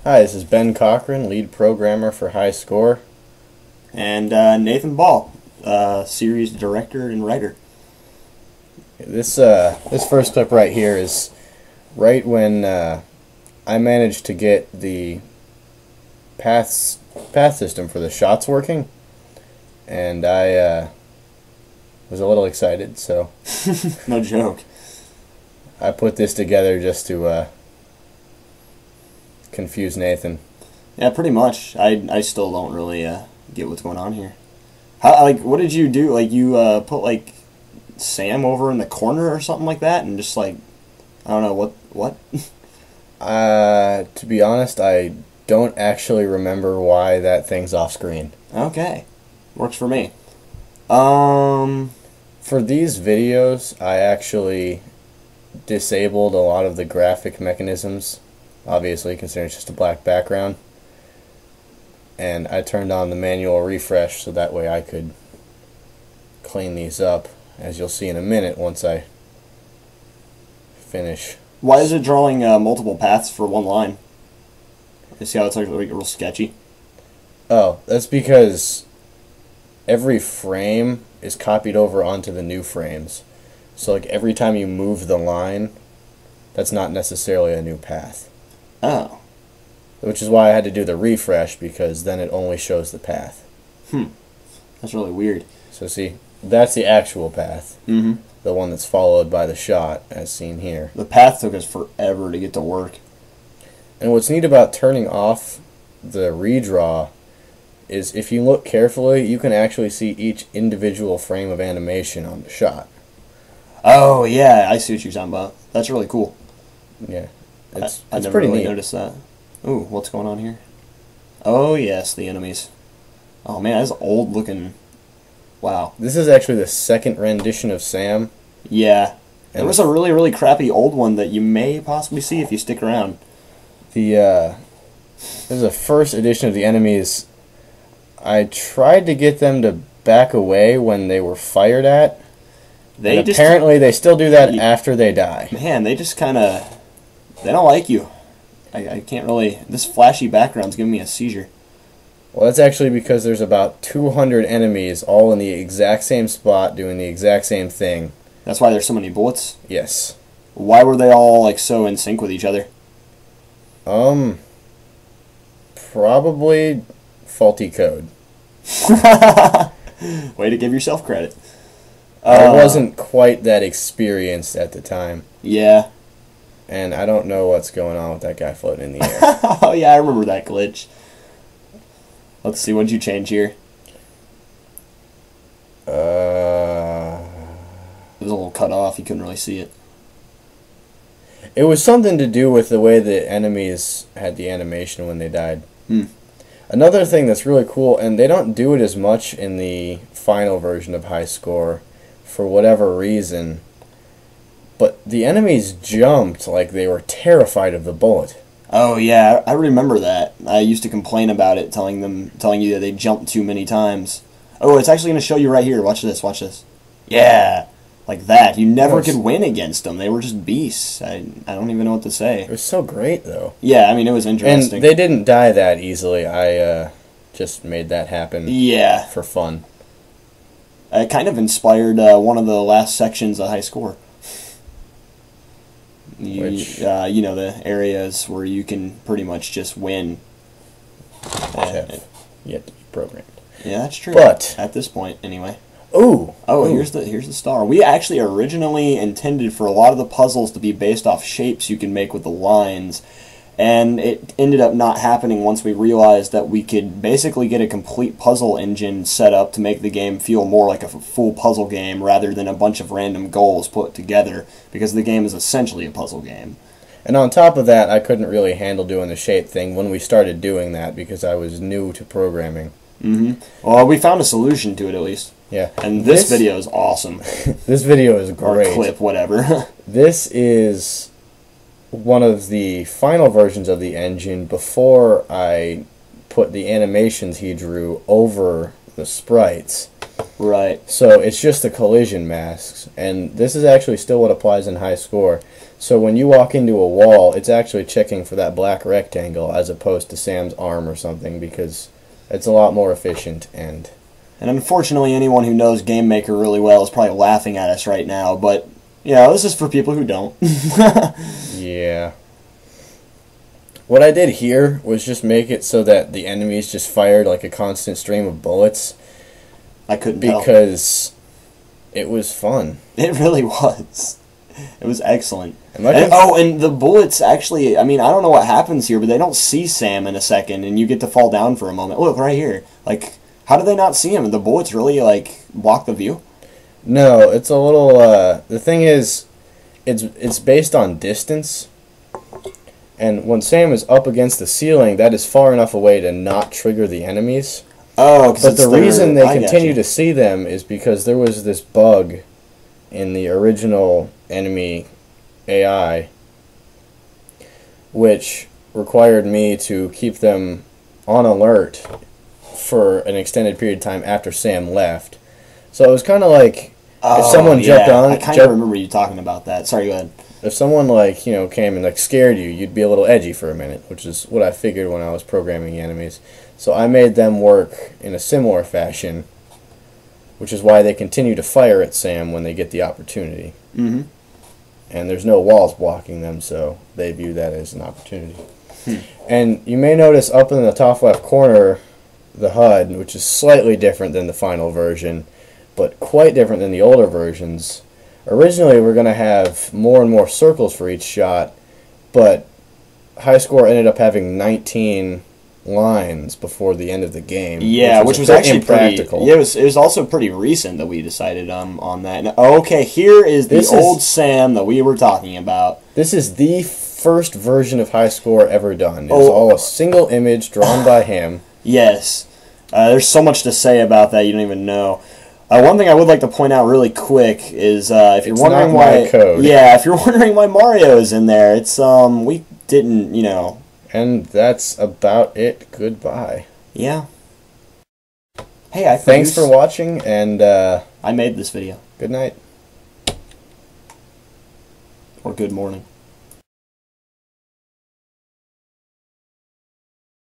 Hi, this is Ben Cochran, lead programmer for Highscore. And Nathan Ball, series director and writer. This first clip right here is right when I managed to get the path system for the shots working, and I was a little excited, so No joke. I put this together just to confuse Nathan. Yeah, pretty much. I still don't really get what's going on here. How, what did you do? You put Sam over in the corner or something like that, and just I don't know what. To be honest, I don't actually remember why that thing's off screen. Okay, works for me. For these videos, I actually disabled a lot of the graphic mechanisms, obviously, considering it's just a black background. And I turned on the manual refresh so that way I could clean these up, as you'll see in a minute once I finish. Why is it drawing multiple paths for one line? You see how it's real sketchy? Oh, that's because every frame is copied over onto the new frames. So every time you move the line, that's not necessarily a new path. Oh. Which is why I had to do the refresh, because then it only shows the path. That's really weird. So see, that's the actual path. Mm-hmm. The one that's followed by the shot, as seen here. The path took us forever to get to work. And what's neat about turning off the redraw is if you look carefully, you can actually see each individual frame of animation on the shot. Oh, yeah, I see what you're talking about. That's really cool. Yeah. I It's never pretty really neat. noticed that. Ooh, what's going on here? Oh, yes, the enemies. Oh, man, that's old looking. Wow. This is actually the second rendition of Sam. Yeah. And There was a really, really crappy old one that you may possibly see if you stick around. This is the first edition of the enemies. I tried to get them to back away when they were fired at. Apparently they still do that after they die. Man, they just kind of... They don't like you. I can't really... This flashy background's giving me a seizure. Well, that's actually because there's about 200 enemies all in the exact same spot doing the exact same thing. That's why there's so many bullets? Yes. Why were they all so in sync with each other? Probably faulty code. Way to give yourself credit. I wasn't quite that experienced at the time. Yeah. And I don't know what's going on with that guy floating in the air. Oh, yeah, I remember that glitch. Let's see, what did you change here? It was a little cut off, you couldn't really see it. It was something to do with the way the enemies had the animation when they died. Another thing that's really cool, and they don't do it as much in the final version of Highscore for whatever reason, but the enemies jumped like they were terrified of the bullet. Oh, yeah, I remember that. I used to complain about it, telling you that they jumped too many times. Oh, it's actually going to show you right here. Watch this, watch this. Yeah, like that. You never could win against them. They were just beasts. I don't even know what to say. It was so great, though. Yeah, I mean, it was interesting. And they didn't die that easily. I just made that happen for fun. It kind of inspired one of the last sections of Highscore. Which, you know, the areas where you can pretty much just win. Have yet to be programmed. Yeah, that's true. But at this point, anyway. Ooh. Here's the star. We actually originally intended for a lot of the puzzles to be based off shapes you can make with the lines, and it ended up not happening once we realized that we could basically get a complete puzzle engine set up to make the game feel more like a full puzzle game rather than a bunch of random goals put together, because the game is essentially a puzzle game. And on top of that, I couldn't really handle doing the shape thing when we started doing that because I was new to programming. Well, we found a solution to it at least. Yeah. And this video is awesome. This video is great. Or clip, whatever. This is one of the final versions of the engine before I put the animations he drew over the sprites. Right. So it's just the collision masks, and this is actually still what applies in high score. So when you walk into a wall, it's actually checking for that black rectangle as opposed to Sam's arm or something, because it's a lot more efficient. And unfortunately, anyone who knows Game Maker really well is probably laughing at us right now, but, you know, this is for people who don't. yeah. What I did here was just make it so that the enemies just fired like a constant stream of bullets. I couldn't tell. Because it was fun. It really was. It was excellent. And the bullets actually, I mean, I don't know what happens here, but they don't see Sam in a second, and you get to fall down for a moment. Look, right here. Like, how do they not see him? The bullets really, like, block the view? No, it's a little, the thing is, it's based on distance. And when Sam is up against the ceiling, that is far enough away to not trigger the enemies. Oh, but the reason they continue to see them is because there was this bug in the original enemy AI, which required me to keep them on alert for an extended period of time after Sam left. So it was kind of like if someone jumped on. I kind of remember you talking about that. Sorry, go ahead. If someone like came and like scared you, you'd be a little edgy for a minute, which is what I figured when I was programming the enemies. So I made them work in a similar fashion, which is why they continue to fire at Sam when they get the opportunity. Mm-hmm. And there's no walls blocking them, so they view that as an opportunity. And you may notice up in the top left corner the HUD, which is slightly different than the final version, but quite different than the older versions. Originally, we're going to have more and more circles for each shot, but Highscore ended up having 19 lines before the end of the game. Yeah, which was actually impractical. It was also pretty recent that we decided on that. Now, okay, here is the old Sam that we were talking about. This is the first version of Highscore ever done. It's all a single image drawn by him. Yes. There's so much to say about that you don't even know. One thing I would like to point out really quick is if you're wondering why code. Yeah, if you're wondering why Mario is in there, it's we didn't, And that's about it. Goodbye. Yeah. Hey, thanks for watching, and I made this video. Good night. Or good morning.